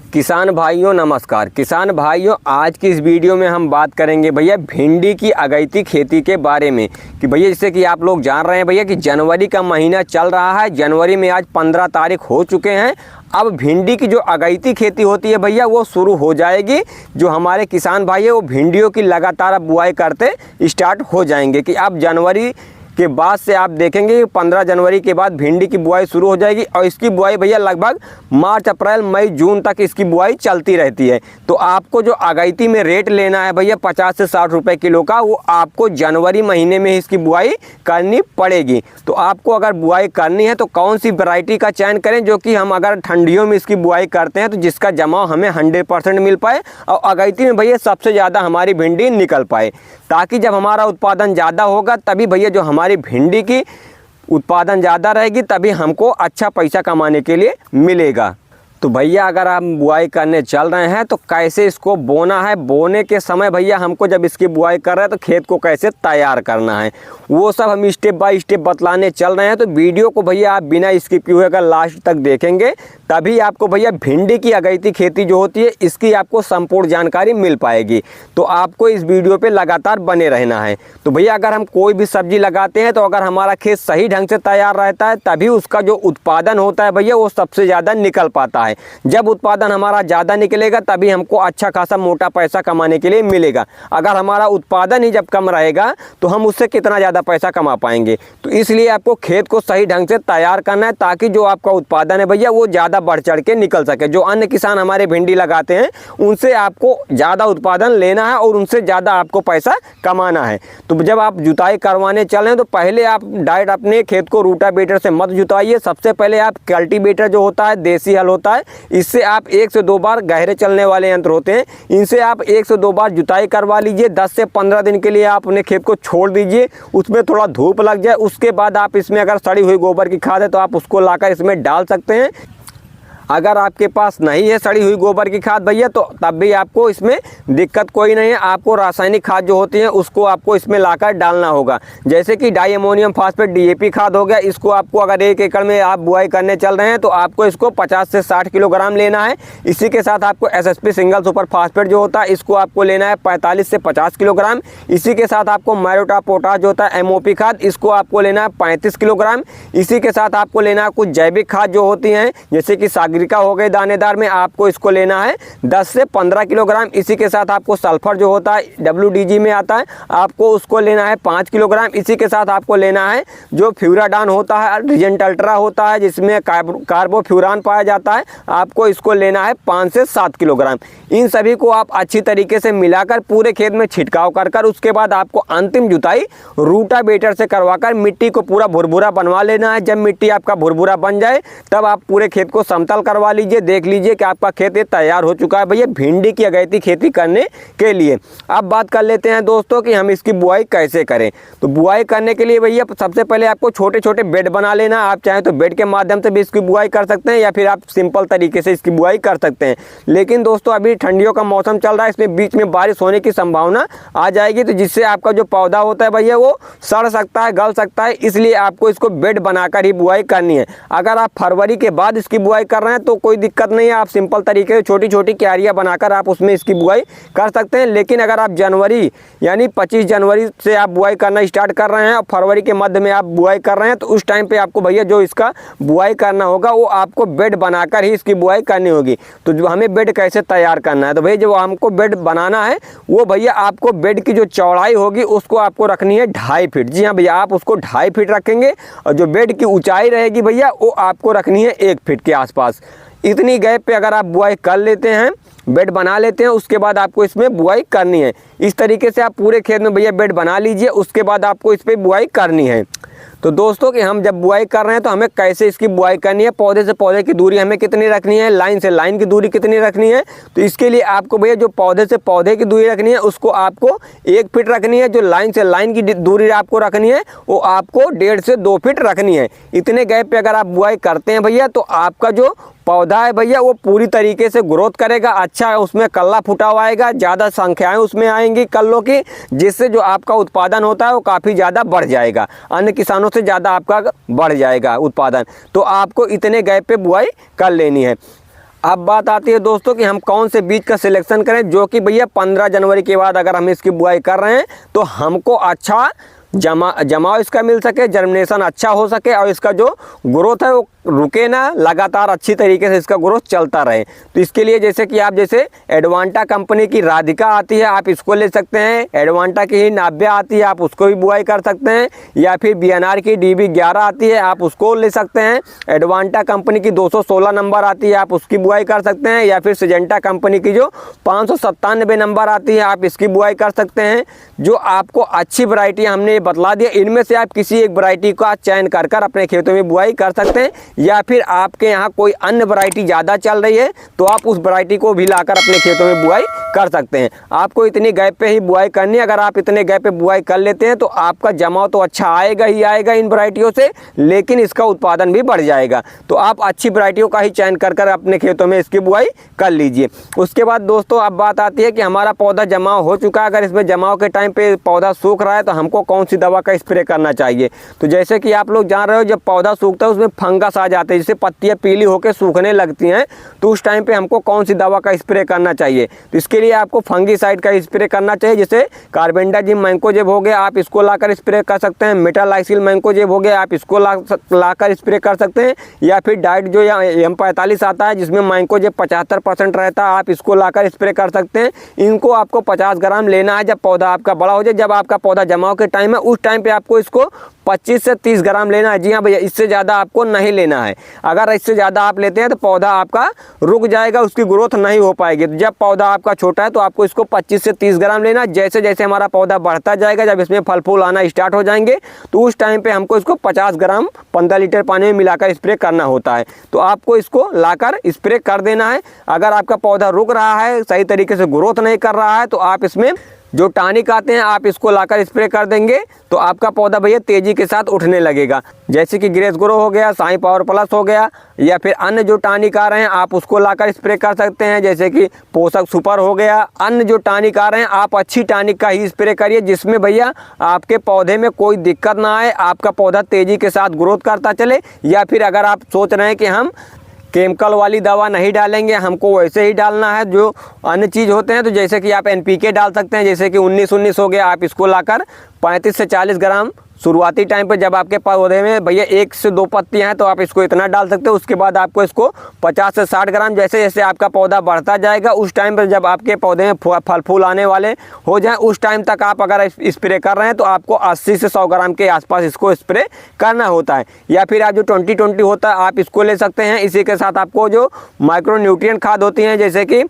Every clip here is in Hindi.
किसान भाइयों नमस्कार। किसान भाइयों, आज की इस वीडियो में हम बात करेंगे भैया भिंडी की अगैती खेती के बारे में कि भैया जैसे कि आप लोग जान रहे हैं भैया कि जनवरी का महीना चल रहा है। जनवरी में आज 15 तारीख हो चुके हैं। अब भिंडी की जो अगैती खेती होती है भैया वो शुरू हो जाएगी। जो हमारे किसान भाई है वो भिंडियों की लगातार अब बुआई करते स्टार्ट हो जाएंगे कि अब जनवरी के बाद से आप देखेंगे 15 जनवरी के बाद भिंडी की बुआई शुरू हो जाएगी और इसकी बुआई भैया लगभग मार्च अप्रैल मई जून तक इसकी बुआई चलती रहती है। तो आपको जो अगैती में रेट लेना है भैया 50 से 60 रुपए किलो का, वो आपको जनवरी महीने में इसकी बुआई करनी पड़ेगी। तो आपको अगर बुआई करनी है तो कौन सी वैरायटी का चयन करें जो कि हम अगर ठंडियों में इसकी बुआई करते हैं तो जिसका जमाव हमें 100% मिल पाए और अगैती में भैया सबसे ज़्यादा हमारी भिंडी निकल पाए, ताकि जब हमारा उत्पादन ज़्यादा होगा तभी भैया जो हमारी भिंडी की उत्पादन ज़्यादा रहेगी तभी हमको अच्छा पैसा कमाने के लिए मिलेगा। तो भैया अगर हम बुआई करने चल रहे हैं तो कैसे इसको बोना है, बोने के समय भैया हमको जब इसकी बुआई कर रहे हैं तो खेत को कैसे तैयार करना है वो सब हम स्टेप बाय स्टेप बतलाने चल रहे हैं। तो वीडियो को भैया आप बिना स्किप किए अगर लास्ट तक देखेंगे तभी आपको भैया भिंडी की अगैती खेती जो होती है इसकी आपको संपूर्ण जानकारी मिल पाएगी। तो आपको इस वीडियो पे लगातार बने रहना है। तो भैया अगर हम कोई भी सब्जी लगाते हैं तो अगर हमारा खेत सही ढंग से तैयार रहता है तभी उसका जो उत्पादन होता है भैया वो सबसे ज़्यादा निकल पाता है। जब उत्पादन हमारा ज़्यादा निकलेगा तभी हमको अच्छा खासा मोटा पैसा कमाने के लिए मिलेगा। अगर हमारा उत्पादन ही जब कम रहेगा तो हम उससे कितना ज़्यादा पैसा कमा पाएंगे। तो इसलिए आपको खेत को सही ढंग से तैयार करना है ताकि जो आपका उत्पादन है भैया वो ज़्यादा बढ़ चढ़ के निकल सके। जो अन्य किसान हमारे भिंडी लगाते हैं उनसे आपको ज़्यादा उत्पादन लेना है और उनसे ज़्यादा आपको पैसा कमाना है। तो जब आप जुताई करवाने चलें तो पहले आप डायरेक्ट अपने खेत को रूटावेटर से मत जुताइए। सबसे पहले आप कल्टीवेटर जो होता है, देसी हल होता है, इससे आप 1 से 2 बार गहरे चलने वाले यंत्र होते हैं, इनसे आप 1 से 2 बार जुताई करवा लीजिए। 10 से 15 दिन के लिए आप अपने खेत को छोड़ दीजिए, उसमें थोड़ा धूप लग जाए। उसके बाद आप इसमें अगर सड़ी हुई गोबर की खाद है तो आप उसको लाकर इसमें डाल सकते हैं। अगर आपके पास नहीं है सड़ी हुई गोबर की खाद भैया तो तब भी आपको इसमें दिक्कत कोई नहीं है। आपको रासायनिक खाद जो होती है उसको आपको इसमें लाकर डालना होगा, जैसे कि डाई अमोनियम फास्फेट DAP खाद हो गया। इसको आपको अगर 1 एकड़ में आप बुआई करने चल रहे हैं तो आपको इसको 50 से 60 किलोग्राम लेना है। इसी के साथ आपको SSP सिंगल सुपर फास्फेट जो होता है इसको आपको लेना है 45 से 50 किलोग्राम। इसी के साथ आपको मैरोटा पोटाश जो होता है MOP खाद, इसको आपको लेना है 35 किलोग्राम। इसी के साथ आपको लेना है कुछ जैविक खाद जो होती हैं, जैसे कि का हो गए दानेदार में, आपको इसको लेना है 10 से 15 किलोग्राम। इसी के साथ आपको सल्फर जो होता है WDG में आता है, आपको उसको लेना है 5 किलोग्राम। इसी के साथ आपको लेना है जो फ्यूराडान होता है, रिजेंट अल्ट्रा होता है जिसमें कार्बोफ्यूरान पाया जाता है, आपको इसको लेना है 5 से 7 किलोग्राम। इन सभी को आप अच्छी तरीके से मिलाकर पूरे खेत में छिड़काव कर उसके बाद आपको अंतिम जुताई रूटावेटर से करवाकर मिट्टी को पूरा भुरभुरा बनवा लेना है। जब मिट्टी आपका भुरभुरा बन जाए तब आप पूरे खेत को समतल करवा लीजिए। देख लीजिए कि आपका खेत तैयार हो चुका है भैया भिंडी की अगैती खेती करने के लिए। अब बात कर लेते हैं दोस्तों कि हम इसकी बुआई कैसे करें। तो बुआई करने के लिए भैया सबसे पहले आपको छोटे छोटे बेड बना लेना। आप चाहें तो बेड के माध्यम से भी इसकी बुआई कर सकते हैं या फिर आप सिंपल तरीके से इसकी बुआई कर सकते हैं। लेकिन दोस्तों अभी ठंडियों का मौसम चल रहा है, इसमें बीच में बारिश होने की संभावना आ जाएगी, तो जिससे आपका जो पौधा होता है भैया वो सड़ सकता है, गल सकता है। इसलिए आपको इसको बेड बनाकर ही बुआई करनी है। अगर आप फरवरी के बाद इसकी बुआई कर रहे हैं तो कोई दिक्कत नहीं है, आप सिंपल तरीके से छोटी छोटी क्यारियां बनाकर आप उसमें इसकी बुआई कर सकते हैं। लेकिन अगर आप जनवरी यानी 25 जनवरी से आप बुआई करना स्टार्ट कर रहे हैं और फरवरी के मध्य में आप बुआई कर रहे हैं तो उस टाइम पे आपको भैया जो इसका बुआई करना होगा वो आपको बेड बनाकर ही इसकी बुआई करनी होगी। तो जो हमें बेड कैसे तैयार करना है, तो भैया जो हमको बेड बनाना है वो भैया आपको बेड की जो चौड़ाई होगी उसको आपको रखनी है 2.5 फीट। जी हाँ भैया, आप उसको 2.5 फीट रखेंगे और जो बेड की ऊंचाई रहेगी भैया वो आपको रखनी है 1 फीट के आसपास। इतनी गैप पे अगर आप बुआई कर लेते हैं, बेड बना लेते हैं, उसके बाद आपको इसमें बुआई करनी है। इस तरीके से आप पूरे खेत में भैया बेड बना लीजिए, उसके बाद आपको इस पर बुआई करनी है। तो दोस्तों कि हम जब बुआई कर रहे हैं तो हमें कैसे इसकी बुआई करनी है, पौधे से पौधे की दूरी हमें कितनी रखनी है, लाइन से लाइन की दूरी कितनी रखनी है। तो इसके लिए आपको भैया जो पौधे से पौधे की दूरी रखनी है उसको आपको 1 फीट रखनी है। जो लाइन से लाइन की दूरी आपको रखनी है वो आपको 1.5 से 2 फीट रखनी है। इतने गैप पे अगर आप बुआई करते हैं भैया तो आपका जो पौधा है भैया वो पूरी तरीके से ग्रोथ करेगा, अच्छा उसमें कल्ला फुटा हुआ आएगा, ज़्यादा संख्याएं उसमें आएंगी कल्लों की, जिससे जो आपका उत्पादन होता है वो काफ़ी ज़्यादा बढ़ जाएगा, अन्य किसानों से ज़्यादा आपका बढ़ जाएगा उत्पादन। तो आपको इतने गैप पे बुआई कर लेनी है। अब बात आती है दोस्तों कि हम कौन से बीज का सिलेक्शन करें, जो कि भैया 15 जनवरी के बाद अगर हम इसकी बुआई कर रहे हैं तो हमको अच्छा जमाव इसका मिल सके, जर्मिनेशन अच्छा हो सके और इसका जो ग्रोथ है वो रुके ना, लगातार अच्छी तरीके से इसका ग्रोथ चलता रहे। तो इसके लिए जैसे कि आप जैसे एडवांटा कंपनी की राधिका आती है, आप इसको ले सकते हैं। एडवांटा की ही नाव्या आती है, आप उसको भी बुआई कर सकते हैं। या फिर बीएनआर की DB11 आती है, आप उसको ले सकते हैं। एडवांटा कंपनी की 216 नंबर आती है, आप उसकी बुआई कर सकते हैं। या फिर सिजेंटा कंपनी की जो 597 नंबर आती है, आप इसकी बुआई कर सकते हैं। जो आपको अच्छी वैरायटी हमने ये बतला दिया, इनमें से आप किसी एक वैरायटी का चयन कर कर अपने खेतों में बुआई कर सकते हैं। या फिर आपके यहाँ कोई अन्य वैरायटी ज़्यादा चल रही है तो आप उस वैरायटी को भी लाकर अपने खेतों में बुआई कर सकते हैं। आपको इतनी गैप पे ही बुआई करनी है। अगर आप इतने गैप पे बुआई कर लेते हैं तो आपका जमाव तो अच्छा आएगा ही आएगा इन वैरायटियों से, लेकिन इसका उत्पादन भी बढ़ जाएगा। तो आप अच्छी वैरायटियों का ही चयन कर कर अपने खेतों में इसकी बुआई कर लीजिए। उसके बाद दोस्तों अब बात आती है कि हमारा पौधा जमाव हो चुका है, अगर इसमें जमाव के टाइम पे पौधा सूख रहा है तो हमको कौन सी दवा का स्प्रे करना चाहिए। तो जैसे कि आप लोग जान रहे हो, जब पौधा सूखता है उसमें फंगस आ जाते हैं, जिससे पत्तियां पीली होकर सूखने लगती हैं, तो उस टाइम पे हमको कौन सी दवा का स्प्रे करना चाहिए। तो इसके लिए आपको फंगीसाइड का स्प्रे करना चाहिए, जैसे कार्बेंडाजिम मैंकोजेब हो गया, आप इसको लाकर स्प्रे कर सकते हैं। मेटालाइसिल मैंकोजेब हो गया, आप इसको लाकर स्प्रे कर सकते हैं। या फिर डाइट जो M45 आता है, जिसमें मैंकोजेब 75% रहता है, आप इसको लाकर स्प्रे कर सकते हैं। इनको आपको 50 ग्राम लेना है जब पौधा आपका बड़ा हो जाए। जब आपका पौधा जमाव के टाइम है उस टाइम पे आपको इसको 25 से 30 ग्राम लेना है। जी हाँ भैया, इससे ज़्यादा आपको नहीं लेना है। अगर इससे ज़्यादा आप लेते हैं तो पौधा आपका रुक जाएगा, उसकी ग्रोथ नहीं हो पाएगी। तो जब पौधा आपका छोटा है तो आपको इसको 25 से 30 ग्राम लेना है। जैसे जैसे हमारा पौधा बढ़ता जाएगा, जब इसमें फल फूल आना स्टार्ट हो जाएंगे तो उस टाइम पे हमको इसको 50 ग्राम 15 लीटर पानी में मिलाकर स्प्रे करना होता है। तो आपको इसको लाकर स्प्रे कर देना है। अगर आपका पौधा रुक रहा है, सही तरीके से ग्रोथ नहीं कर रहा है, तो आप इसमें जो टॉनिक आते हैं आप इसको लाकर स्प्रे कर देंगे तो आपका पौधा भैया तेज़ी के साथ उठने लगेगा। जैसे कि ग्रेस ग्रो हो गया, साई पावर प्लस हो गया, या फिर अन्य जो टॉनिक आ रहे हैं आप उसको लाकर स्प्रे कर सकते हैं। जैसे कि पोषक सुपर हो गया, अन्य जो टॉनिक आ रहे हैं आप अच्छी टॉनिक का ही स्प्रे करिए, जिसमें भैया आपके पौधे में कोई दिक्कत ना आए, आपका पौधा तेज़ी के साथ ग्रोथ करता चले। या फिर अगर आप सोच रहे हैं कि हम केमिकल वाली दवा नहीं डालेंगे, हमको वैसे ही डालना है जो अन्य चीज़ होते हैं, तो जैसे कि आप NPK डाल सकते हैं। जैसे कि 19-19 हो गया, आप इसको लाकर 35 से 40 ग्राम शुरुआती टाइम पे जब आपके पौधे में भैया 1 से 2 पत्तियां हैं तो आप इसको इतना डाल सकते हो। उसके बाद आपको इसको 50 से 60 ग्राम, जैसे जैसे आपका पौधा बढ़ता जाएगा उस टाइम पर जब आपके पौधे में फल फूल आने वाले हो जाए उस टाइम तक आप अगर स्प्रे कर रहे हैं तो आपको 80 से 100 ग्राम के आसपास इसको स्प्रे करना होता है। या फिर आप जो 20-20 होता है आप इसको ले सकते हैं। इसी के साथ आपको जो माइक्रो न्यूट्रिएंट खाद होती हैं, जैसे कि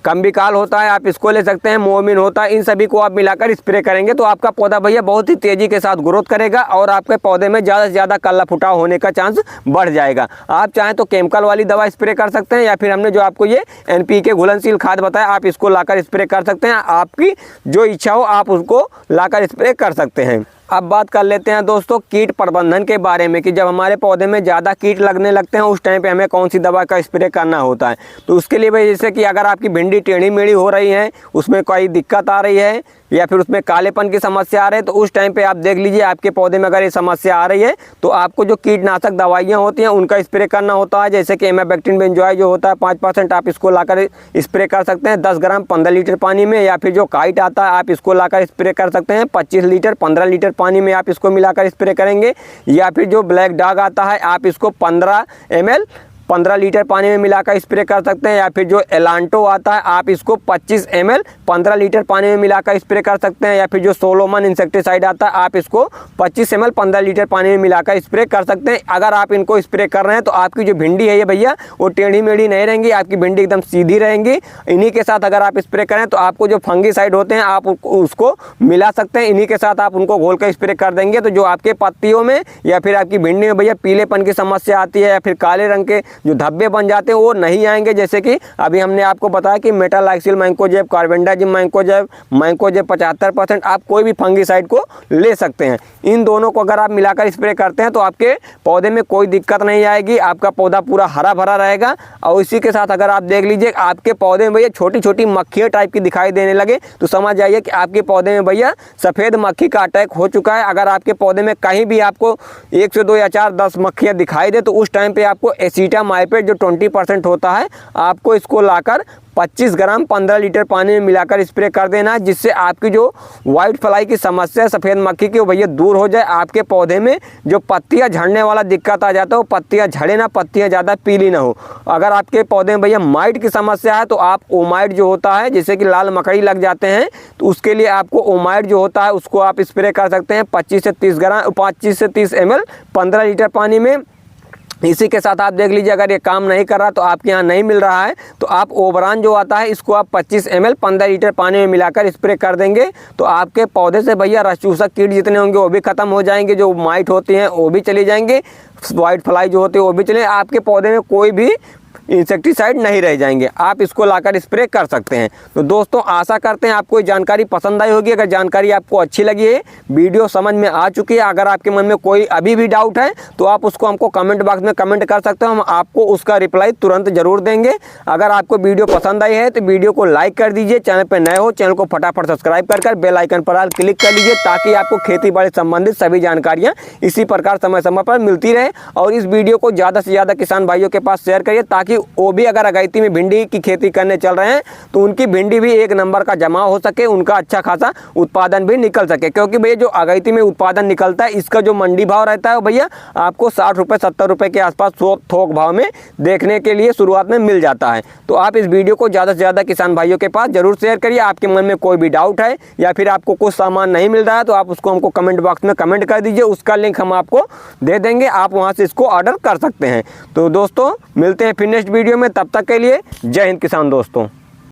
कम्बिकाल होता है, आप इसको ले सकते हैं। मोमिन होता है, इन सभी को आप मिलाकर स्प्रे करेंगे तो आपका पौधा भैया बहुत ही तेज़ी के साथ ग्रोथ करेगा और आपके पौधे में ज़्यादा से ज़्यादा कल्ला फुटाव होने का चांस बढ़ जाएगा। आप चाहें तो केमिकल वाली दवा स्प्रे कर सकते हैं, या फिर हमने जो आपको ये NPK घुलनशील खाद बताया आप इसको लाकर स्प्रे कर सकते हैं। आपकी जो इच्छा हो आप उसको लाकर स्प्रे कर सकते हैं। अब बात कर लेते हैं दोस्तों कीट प्रबंधन के बारे में, कि जब हमारे पौधे में ज़्यादा कीट लगने लगते हैं उस टाइम पे हमें कौन सी दवा का स्प्रे करना होता है। तो उसके लिए भाई जैसे कि अगर आपकी भिंडी टेढ़ी मेढ़ी हो रही है, उसमें कोई दिक्कत आ रही है या फिर उसमें कालेपन की समस्या आ रही है, तो उस टाइम पे आप देख लीजिए आपके पौधे में अगर ये समस्या आ रही है तो आपको जो कीटनाशक दवाइयाँ होती हैं उनका स्प्रे करना होता है। जैसे कि इमाबेक्टिन बेंजोइट जो होता है 5%, आप इसको लाकर स्प्रे कर सकते हैं 10 ग्राम 15 लीटर पानी में। या फिर जो काइट आता है आप इसको लाकर स्प्रे कर सकते हैं 25 लीटर 15 लीटर पानी में, आप इसको मिलाकर स्प्रे करेंगे। या फिर जो ब्लैक डॉग आता है आप इसको 15 ml 15 लीटर पानी में मिलाकर स्प्रे कर सकते हैं। या फिर जो एलांटो आता है आप इसको 25 ml 15 लीटर पानी में मिलाकर स्प्रे कर सकते हैं। या फिर जो सोलोमन इंसेक्टिसाइड आता है आप इसको 25 ml 15 लीटर पानी में मिलाकर स्प्रे कर सकते हैं। अगर आप इनको स्प्रे कर रहे हैं तो आपकी जो भिंडी है ये भैया वो टेढ़ी मेढ़ी नहीं रहेंगी, आपकी भिंडी एकदम सीधी रहेंगी। इन्हीं के साथ अगर आप स्प्रे करें तो आपको जो फंगीसाइड होते हैं आप उसको मिला सकते हैं, इन्हीं के साथ आप उनको घोल कर स्प्रे कर देंगे तो जो आपके पत्तियों में या फिर आपकी भिंडी में भैया पीलेपन की समस्या आती है या फिर काले रंग के जो धब्बे बन जाते हैं वो नहीं आएंगे। जैसे कि अभी हमने आपको बताया कि मेटालाइसिल मैंकोजेब, कार्बेंडाजिम मैंकोजेब 75%, आप कोई भी फंगीसाइड को ले सकते हैं। इन दोनों को अगर आप मिलाकर स्प्रे करते हैं तो आपके पौधे में कोई दिक्कत नहीं आएगी, आपका पौधा पूरा हरा भरा रहेगा। और इसी के साथ अगर आप देख लीजिए आपके पौधे में भैया छोटी छोटी मक्खियाँ टाइप की दिखाई देने लगे तो समझ जाइए कि आपके पौधे में भैया सफ़ेद मक्खी का अटैक हो चुका है। अगर आपके पौधे में कहीं भी आपको 1 से 2 या 4 10 मक्खियाँ दिखाई दे तो उस टाइम पे आपको एसिटा माइपेट जो 20% होता है, आपको इसको लाकर 25 ग्राम 15 लीटर पानी में मिलाकर स्प्रे कर देना है, जिससे आपकी जो वाइट फ्लाई की समस्या है, सफ़ेद मक्खी की, वो भैया दूर हो जाए। आपके पौधे में जो पत्तियां झड़ने वाला दिक्कत आ जाता है, वो पत्तियां झड़े ना, पत्तियां ज़्यादा पीली ना हो। अगर आपके पौधे में भैया माइट की समस्या है तो आप ओमाइट जो होता है, जैसे कि लाल मकड़ी लग जाते हैं, तो उसके लिए आपको ओमाइट जो होता है उसको आप स्प्रे कर सकते हैं 25 से 30 ml 15 लीटर पानी में। इसी के साथ आप देख लीजिए, अगर ये काम नहीं कर रहा तो आपके यहाँ नहीं मिल रहा है तो आप ओबरान जो आता है इसको आप 25 ml 15 लीटर पानी में मिलाकर स्प्रे कर देंगे, तो आपके पौधे से भैया रस चूसक कीट जितने होंगे वो भी खत्म हो जाएंगे, जो माइट होती हैं वो भी चली जाएंगे, वाइट फ्लाई जो होती है वो भी चले, आपके पौधे में कोई भी इंसेक्टिसाइड नहीं रह जाएंगे। आप इसको लाकर स्प्रे कर सकते हैं। तो दोस्तों आशा करते हैं आपको ये जानकारी पसंद आई होगी। अगर जानकारी आपको अच्छी लगी है, वीडियो समझ में आ चुकी है, अगर आपके मन में कोई अभी भी डाउट है तो आप उसको हमको कमेंट बॉक्स में कमेंट कर सकते हो, हम आपको उसका रिप्लाई तुरंत जरूर देंगे। अगर आपको वीडियो पसंद आई है तो वीडियो को लाइक कर दीजिए, चैनल पर नए हो चैनल को फटाफट सब्सक्राइब कर बेल आइकन पर क्लिक कर लीजिए, ताकि आपको खेती बाड़ी संबंधित सभी जानकारियाँ इसी प्रकार समय समय पर मिलती रहे। और इस वीडियो को ज़्यादा से ज़्यादा किसान भाइयों के पास शेयर करिए, ताकि वो भी अगर अगैती में भिंडी की खेती करने चल रहे हैं तो उनकी भिंडी भी एक नंबर का जमा हो सके, उनका अच्छा खासा उत्पादन भी निकल सके। क्योंकि भैया जो अगैती में उत्पादन निकलता है इसका जो मंडी भाव रहता है भैया आपको 60 रुपये 70 रुपये के आसपास थोक भाव में देखने के लिए शुरुआत में मिल जाता है। तो आप इस वीडियो को ज़्यादा से ज़्यादा किसान भाइयों के पास जरूर शेयर करिए। आपके मन में कोई भी डाउट है या फिर आपको कुछ सामान नहीं मिल रहा है तो आप उसको हमको कमेंट बॉक्स में कमेंट कर दीजिए, उसका लिंक हम आपको दे देंगे, आप वहाँ से इसको ऑर्डर कर सकते हैं। तो दोस्तों मिलते हैं फिर नेक्स्ट वीडियो में, तब तक के लिए जय हिंद किसान दोस्तों।